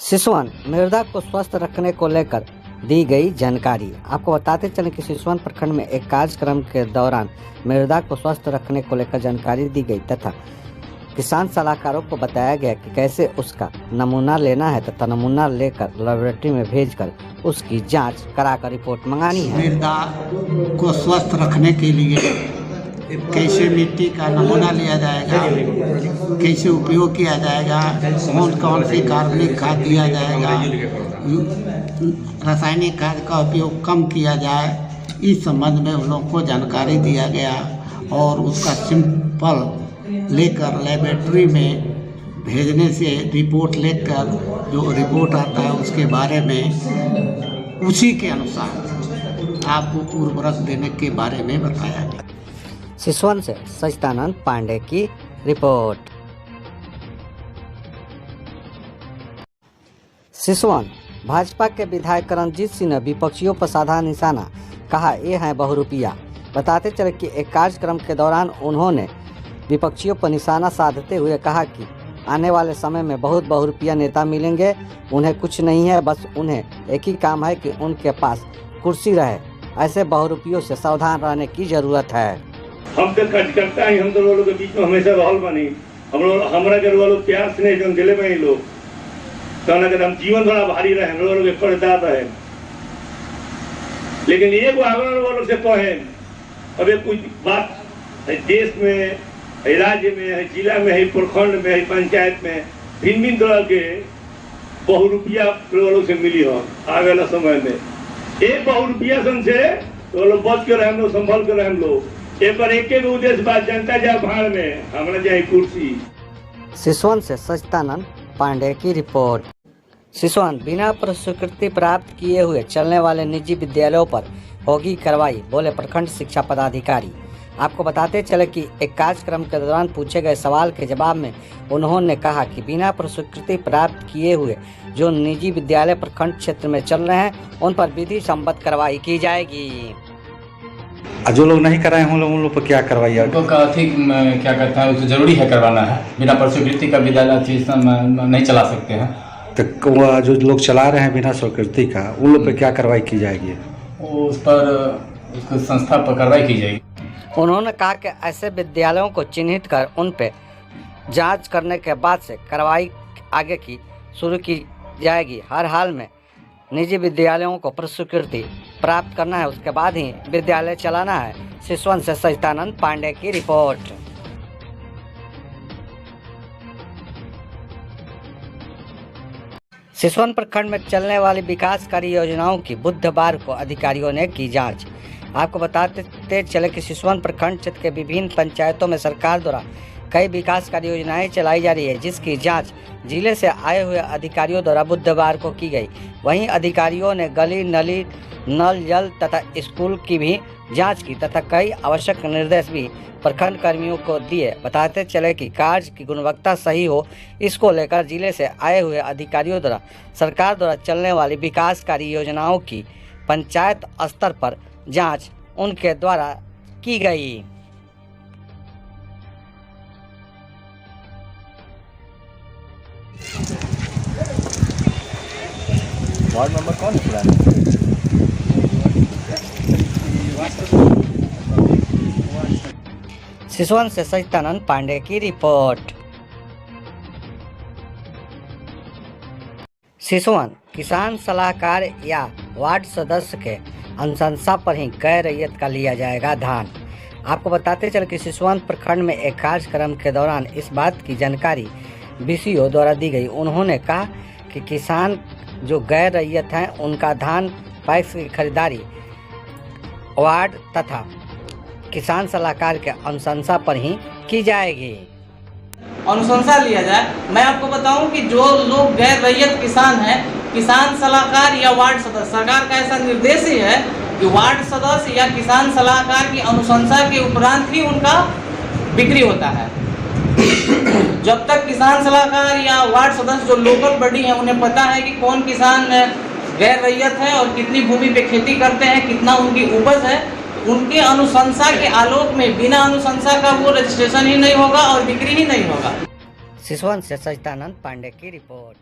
सिसवन मृदा को स्वस्थ रखने को लेकर दी गई जानकारी। आपको बताते चलें कि सिसवन प्रखंड में एक कार्यक्रम के दौरान मृदा को स्वस्थ रखने को लेकर जानकारी दी गई तथा किसान सलाहकारों को बताया गया कि कैसे उसका नमूना लेना है तथा नमूना लेकर लेबोरेटरी में भेजकर उसकी जांच कराकर रिपोर्ट मंगानी है। मृदा को स्वस्थ रखने के लिए कैसे मिट्टी का नमूना लिया जाएगा, कैसे उपयोग किया जाएगा, कौन कौन सी कार्बनिक खाद दिया जाएगा, रासायनिक खाद का उपयोग कम किया जाए, इस संबंध में उन लोगों को जानकारी दिया गया और उसका सिंपल लेकर लेबोरेटरी में भेजने से रिपोर्ट लेकर जो रिपोर्ट आता है उसके बारे में उसी के अनुसार आपको उर्वरक देने के बारे में बताया गया। सिसवन से सचिदानंद पांडे की रिपोर्ट। सिसवन भाजपा के विधायक रणजीत सिंह ने विपक्षियों पर साधा निशाना, कहा ये है बहुरूपिया। बताते चले कि एक कार्यक्रम के दौरान उन्होंने विपक्षियों पर निशाना साधते हुए कहा कि आने वाले समय में बहुत बहुरूपिया नेता मिलेंगे, उन्हें कुछ नहीं है, बस उन्हें एक ही काम है कि उनके पास कुर्सी रहे। ऐसे बहुरूपियों से सावधान रहने की जरूरत है। हम तो कार्यकर्ता ही, हम तो लोगों के बीच में हमेशा रहल बनी, हम लोग हमारा के लोग प्यार से नहीं दिले में ही लोग कहना कि हम जीवन बड़ा भारी रहे, हम लोग के पर्दात है। लेकिन ये को आगे वालों से कहे अब कुछ बात है, देश में है, राज्य में है, जिला में है, प्रखंड में है, पंचायत में भिन्न भिन्न तरह के बहुरूपिया लोगों से मिली हो आगे वाला समय में। एक बहुरूपिया सन से तो लोग बच के रहे, संभल के रहे लोग। एक उद्देश्य बात जनता जाए भाड़ में, हमारा जाए कुर्सी। सिसवन से सचिदानंद पांडे की रिपोर्ट। सिसवन बिना स्वीकृति प्राप्त किए हुए चलने वाले निजी विद्यालयों पर होगी कार्रवाई, बोले प्रखंड शिक्षा पदाधिकारी। आपको बताते चले कि एक कार्यक्रम के दौरान पूछे गए सवाल के जवाब में उन्होंने कहा कि बिना स्वीकृति प्राप्त किए हुए जो निजी विद्यालय प्रखंड क्षेत्र में चल रहे हैं उन पर विधि सम्मत कार्रवाई की जाएगी। जो लोग नहीं कराए उन लोग पर क्या करवाइए? उनको क्या कहता है, उसे जरूरी है करवाना है। बिना स्वीकृति का विद्यालय नहीं चला सकते हैं। तो जो लोग चला रहे हैं बिना स्वीकृति का, उन लोग पर क्या कार्रवाई की जाएगी? उस पर उसको संस्था पर कार्रवाई की जाएगी। उन्होंने कहा कि ऐसे विद्यालयों को चिन्हित कर उन पर जांच करने के बाद से कार्रवाई आगे की शुरू की जाएगी। हर हाल में निजी विद्यालयों को स्वीकृति प्राप्त करना है, उसके बाद ही विद्यालय चलाना है। सिसवन से सचिदानंद पांडे की रिपोर्ट। सिसवन प्रखंड में चलने वाली विकासकारी योजनाओं की बुधवार को अधिकारियों ने की जांच। आपको बताते चले कि सिसवन प्रखंड क्षेत्र के विभिन्न पंचायतों में सरकार द्वारा कई विकासकारी योजनाएं चलाई जा रही है, जिसकी जांच जिले से आए हुए अधिकारियों द्वारा बुधवार को की गई। वहीं अधिकारियों ने गली नली नल जल तथा स्कूल की भी जांच की तथा कई आवश्यक निर्देश भी प्रखंड कर्मियों को दिए। बताते चले कि कार्य की गुणवत्ता सही हो, इसको लेकर जिले से आए हुए अधिकारियों द्वारा सरकार द्वारा चलने वाली विकासकारी योजनाओं की पंचायत स्तर पर जांच उनके द्वारा की गई। वार्ड नंबर कौन है? सिसवन से सचिदानंद पांडे की रिपोर्ट। सिसवन किसान सलाहकार या वार्ड सदस्य के अनुशंसा पर ही गैर रैयत का लिया जाएगा धान। आपको बताते चले कि सिसवन प्रखंड में एक कार्यक्रम के दौरान इस बात की जानकारी बीसीओ द्वारा दी गई। उन्होंने कहा कि किसान जो गैर रैयत हैं उनका धान पैक्स की खरीदारी वार्ड तथा किसान सलाहकार के अनुशंसा पर ही की जाएगी। अनुशंसा लिया जाए। मैं आपको बताऊं कि जो लोग गैर रैयत किसान हैं, किसान सलाहकार या वार्ड सदस्य, सरकार का ऐसा निर्देश ही है कि वार्ड सदस्य या किसान सलाहकार की अनुशंसा के उपरांत ही उनका बिक्री होता है। जब तक किसान सलाहकार या वार्ड सदस्य जो लोकल बॉडी है उन्हें पता है कि कौन किसान गैर रैयत है और कितनी भूमि पे खेती करते हैं, कितना उनकी उपज है, उनके अनुशंसा के आलोक में बिना अनुशंसा का वो रजिस्ट्रेशन ही नहीं होगा और बिक्री ही नहीं होगा। सिसवन से सचिदानंद पांडे की रिपोर्ट।